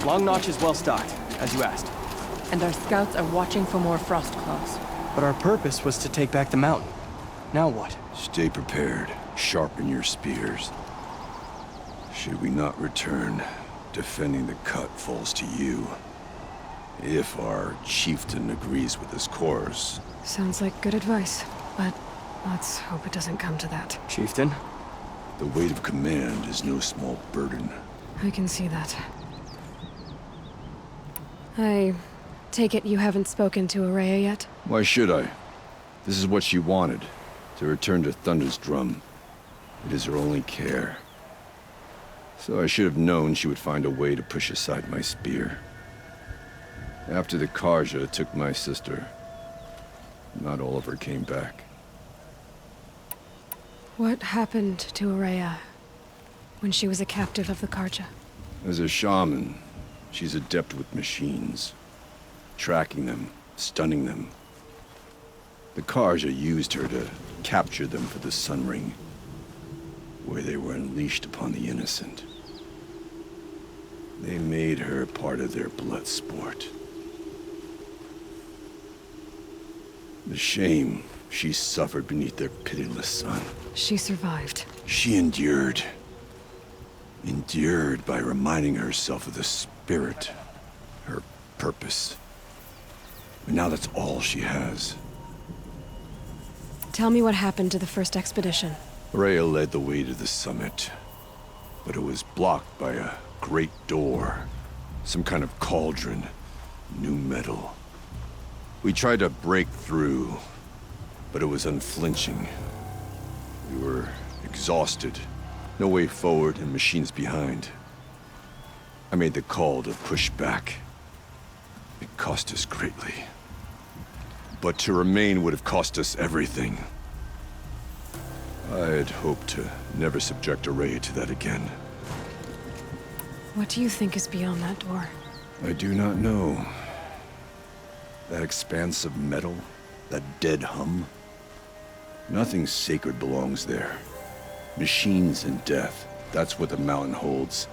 Long Notch is well stocked, as you asked. And our scouts are watching for more frost claws. But our purpose was to take back the mountain. Now what? Stay prepared. Sharpen your spears. Should we not return, defending the cut falls to you. If our chieftain agrees with his course. Sounds like good advice, but let's hope it doesn't come to that. Chieftain? The weight of command is no small burden. I can see that. I take it you haven't spoken to Araya yet? Why should I? This is what she wanted, to return to Thunder's drum. It is her only care. So I should have known she would find a way to push aside my spear. After the Karja took my sister, not all of her came back. What happened to Araya when she was a captive of the Karja? As a shaman, she's adept with machines. Tracking them, stunning them. The Karja used her to capture them for the Sun Ring, where they were unleashed upon the innocent. They made her part of their blood sport. The shame she suffered beneath their pitiless sun. She survived. She endured. Endured by reminding herself of the spirit, her purpose. But now that's all she has. Tell me what happened to the first expedition. Rhea led the way to the summit, but it was blocked by a great door. Some kind of cauldron, new metal. We tried to break through, but it was unflinching. We were exhausted, no way forward and machines behind. I made the call to push back. It cost us greatly. But to remain would have cost us everything. I had hoped to never subject Araya to that again. What do you think is beyond that door? I do not know. That expanse of metal, that dead hum. Nothing sacred belongs there. Machines and death, that's what the mountain holds.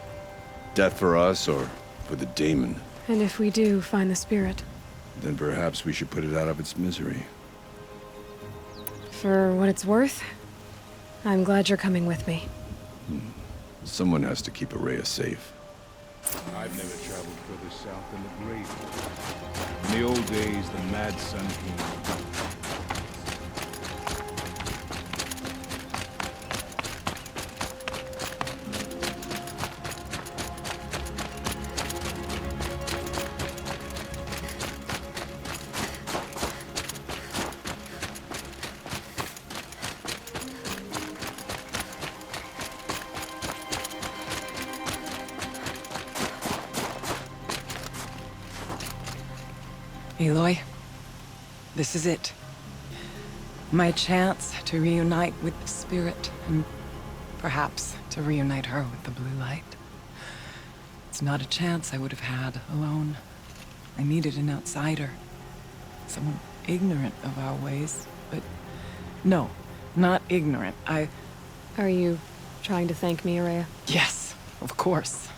Death for us or for the daemon. And if we do find the spirit? Then perhaps we should put it out of its misery. For what it's worth, I'm glad you're coming with me. Someone has to keep Araya safe. I've never traveled further south than the grave. In the old days, the Mad Sun King. Aloy, this is it. My chance to reunite with the spirit, and perhaps to reunite her with the blue light. It's not a chance I would have had alone. I needed an outsider. Someone ignorant of our ways, but no, not ignorant. Are you trying to thank me, Araya? Yes, of course.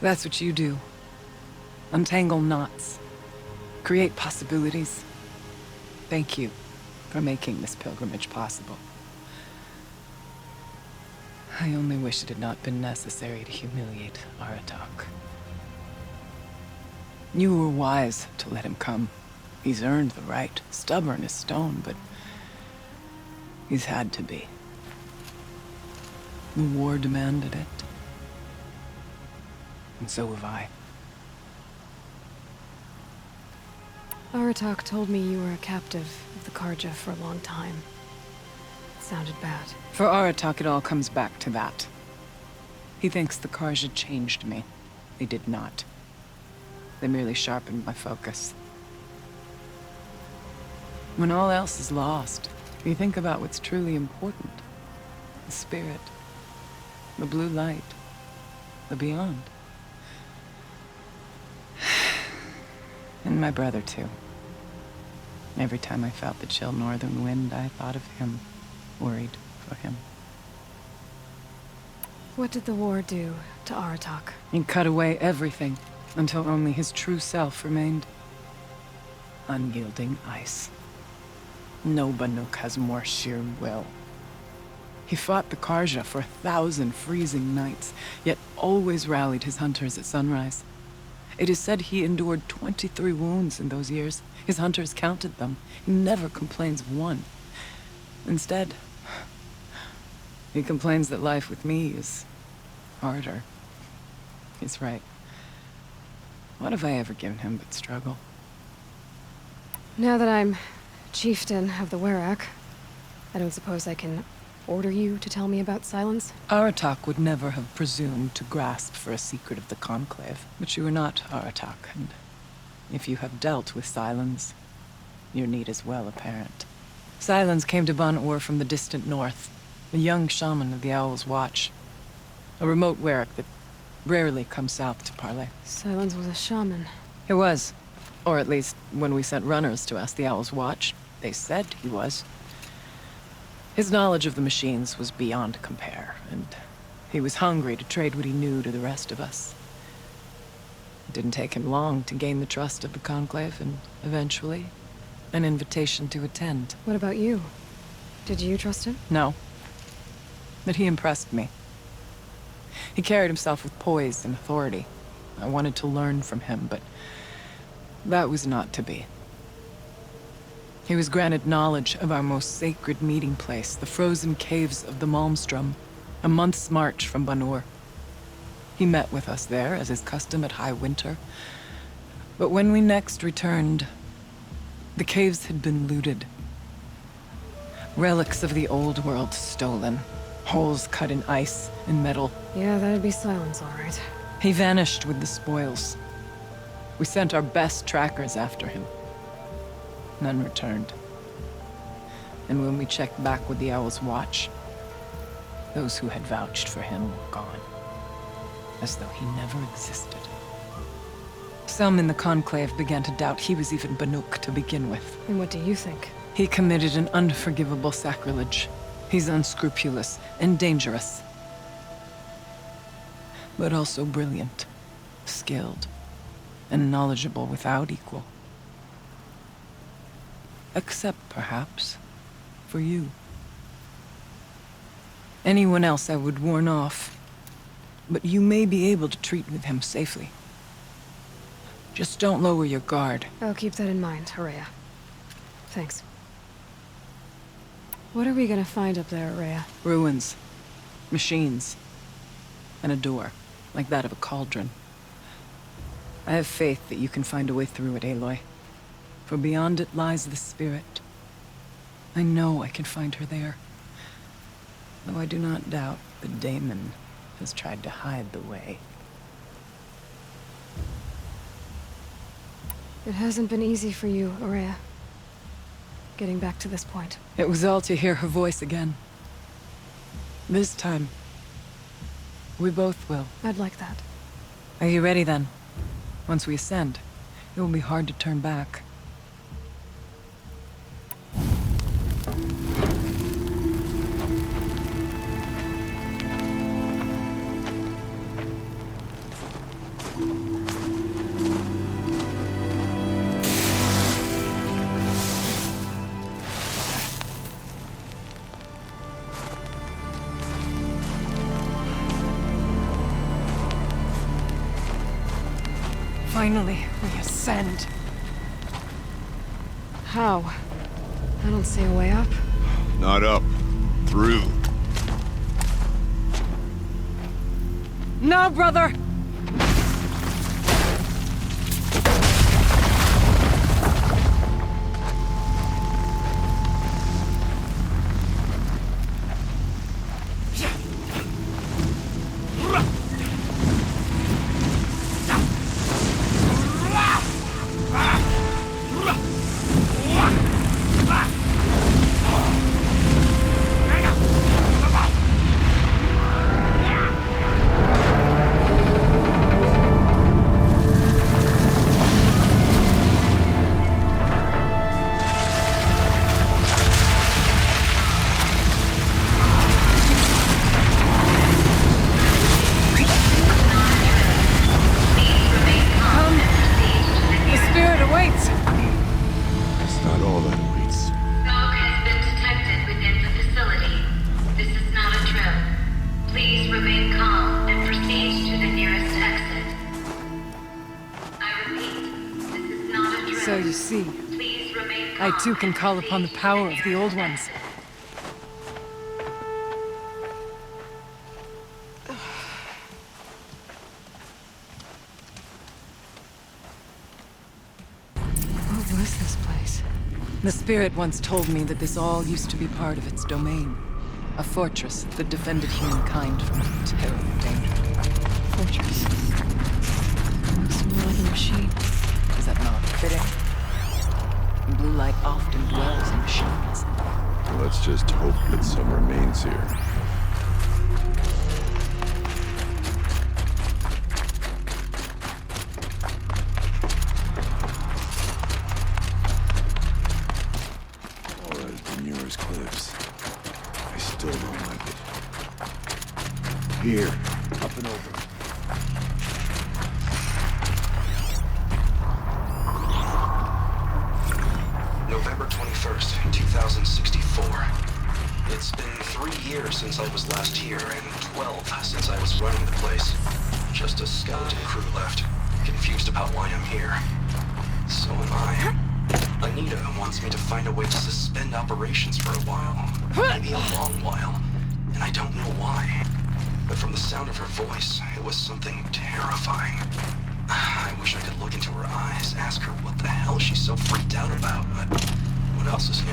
That's what you do. Untangle knots. Create possibilities. Thank you for making this pilgrimage possible. I only wish it had not been necessary to humiliate Aratak. You were wise to let him come. He's earned the right, stubborn as stone, but he's had to be. The war demanded it. And so have I. Aratak told me you were a captive of the Karja for a long time. It sounded bad. For Aratak, it all comes back to that. He thinks the Karja changed me. They did not. They merely sharpened my focus. When all else is lost, you think about what's truly important. The spirit. The blue light. The beyond. And my brother, too. Every time I felt the chill northern wind, I thought of him, worried for him. What did the war do to Aratak? He cut away everything until only his true self remained. Unyielding ice. No Banuk has more sheer will. He fought the Karja for 1,000 freezing nights, yet always rallied his hunters at sunrise. It is said he endured 23 wounds in those years. His hunters counted them. He never complains of one. Instead, he complains that life with me is harder. He's right. What have I ever given him but struggle? Now that I'm chieftain of the Werak, I don't suppose I can order you to tell me about Silence? Aratak would never have presumed to grasp for a secret of the Conclave. But you are not Aratak, and if you have dealt with Silence, your need is well apparent. Silence came to Ban-Ur from the distant north, a young shaman of the Owl's Watch. A remote Werak that rarely comes south to parley. Silence was a shaman. He was. Or at least, when we sent runners to ask the Owl's Watch, they said he was. His knowledge of the machines was beyond compare, and he was hungry to trade what he knew to the rest of us. It didn't take him long to gain the trust of the Conclave, and eventually, an invitation to attend. What about you? Did you trust him? No. But he impressed me. He carried himself with poise and authority. I wanted to learn from him, but that was not to be. He was granted knowledge of our most sacred meeting place, the frozen caves of the Malmstrom, a month's march from Ban-Ur. He met with us there, as is custom at high winter. But when we next returned, the caves had been looted. Relics of the old world stolen. Holes cut in ice and metal. Yeah, that'd be Silence, all right. He vanished with the spoils. We sent our best trackers after him. None returned. And when we checked back with the Owl's Watch, those who had vouched for him were gone. As though he never existed. Some in the Conclave began to doubt he was even Banuk to begin with. And what do you think? He committed an unforgivable sacrilege. He's unscrupulous and dangerous. But also brilliant, skilled, and knowledgeable without equal. Except, perhaps, for you. Anyone else I would warn off, but you may be able to treat with him safely. Just don't lower your guard. I'll keep that in mind, Horea. Thanks. What are we gonna find up there, Horea? Ruins, machines, and a door, like that of a cauldron. I have faith that you can find a way through it, Aloy. For beyond it lies the spirit. I know I can find her there. Though I do not doubt that Daemon has tried to hide the way. It hasn't been easy for you, Horea. Getting back to this point. It was all to hear her voice again. This time, we both will. I'd like that. Are you ready then? Once we ascend, it will be hard to turn back. Finally, we ascend. How? I don't see a way up. Not up. Through. No, brother! So you see, I too can call upon the power of the Old Ones. What was this place? The Spirit once told me that this all used to be part of its domain. A fortress that defended humankind from terrible danger. Fortress. Looks more like a machine. Is that not fitting? Blue light often dwells in machines. Let's just hope that some remains here. All has been yours, Cliffs. I still don't like it. Here, up and over. November 21st, 2064. It's been 3 years since I was last here, and 12 since I was running the place. Just a skeleton crew left, confused about why I'm here. So am I. Anita wants me to find a way to suspend operations for a while. Maybe a long while. And I don't know why. But from the sound of her voice, it was something terrifying. I wish I could look into her eyes, ask her what the hell she's so freaked out about, but what else is new?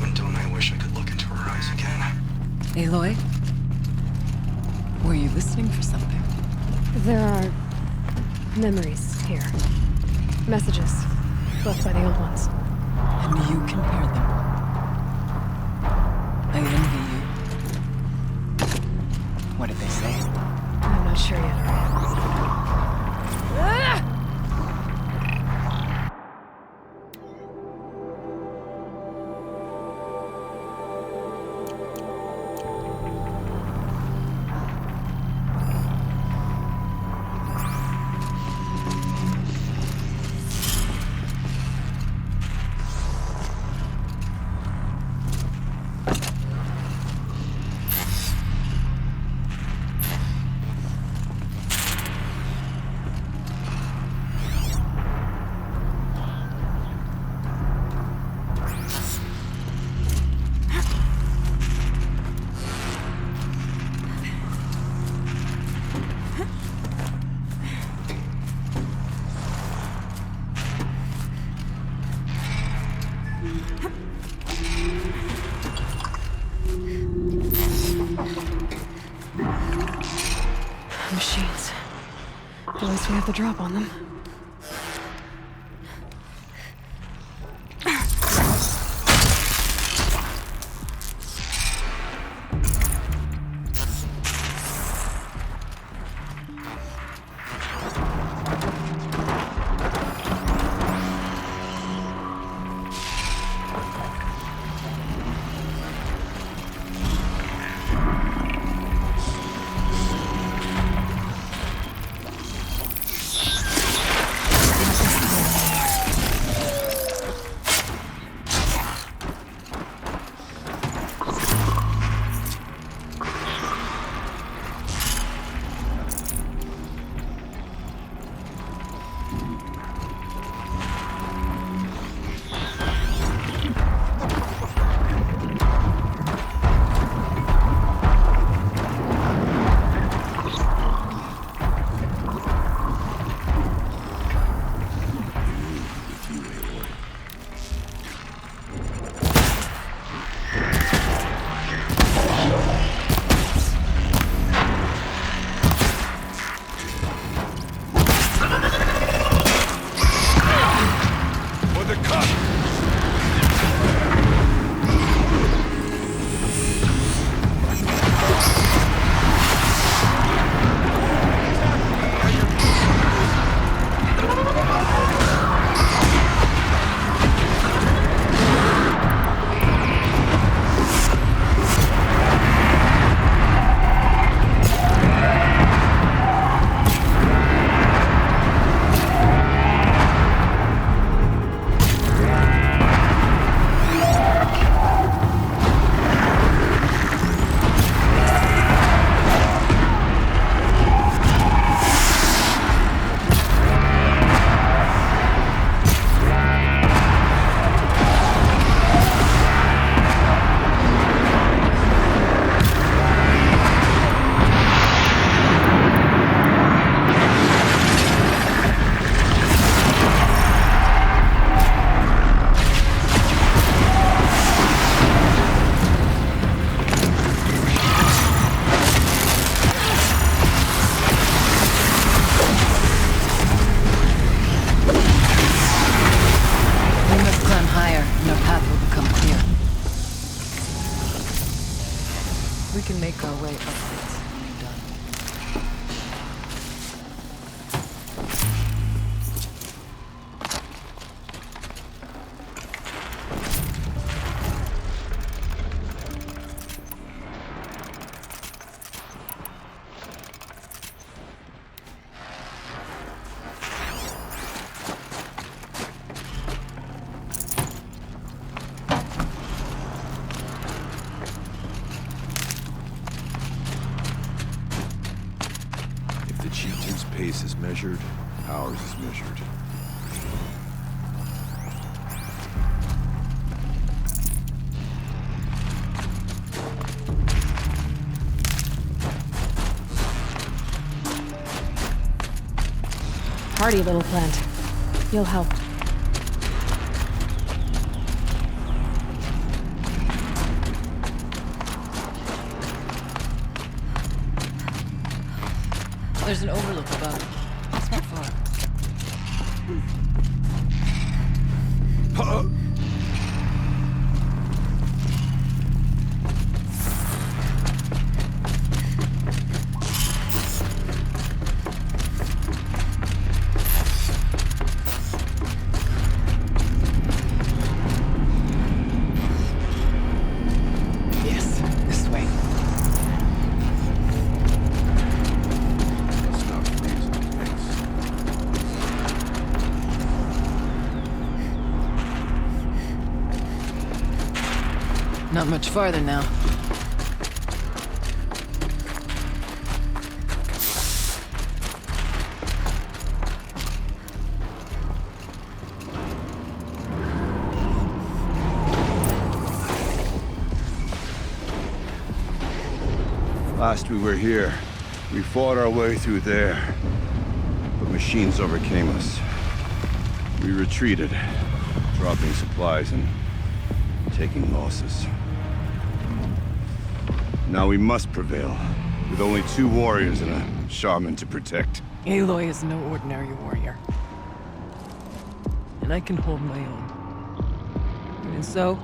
When don't I wish I could look into her eyes again? Aloy? Were you listening for something? There are memories here. Messages left by the Old Ones. And you can hear them. I envy you. What did they say? I'm not sure yet, Arya. Machines. At least we have the drop on them. We can make our way upwards when we're done. If the chieftain's pace is measured, ours is measured. Hardy little plant. You'll help. There's an overlook above. It's not far. Yes, this way. It's not freezing, thanks. Not much farther now. Last we were here, we fought our way through there. But machines overcame us. We retreated, dropping supplies and taking losses. Now we must prevail, with only 2 warriors and a shaman to protect. Aloy is no ordinary warrior. And I can hold my own. And so,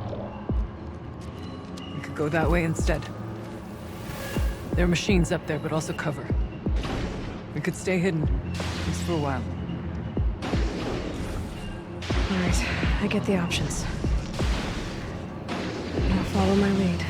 we could go that way instead. There are machines up there, but also cover. We could stay hidden, at least for a while. All right, I get the options. I'll follow my lead.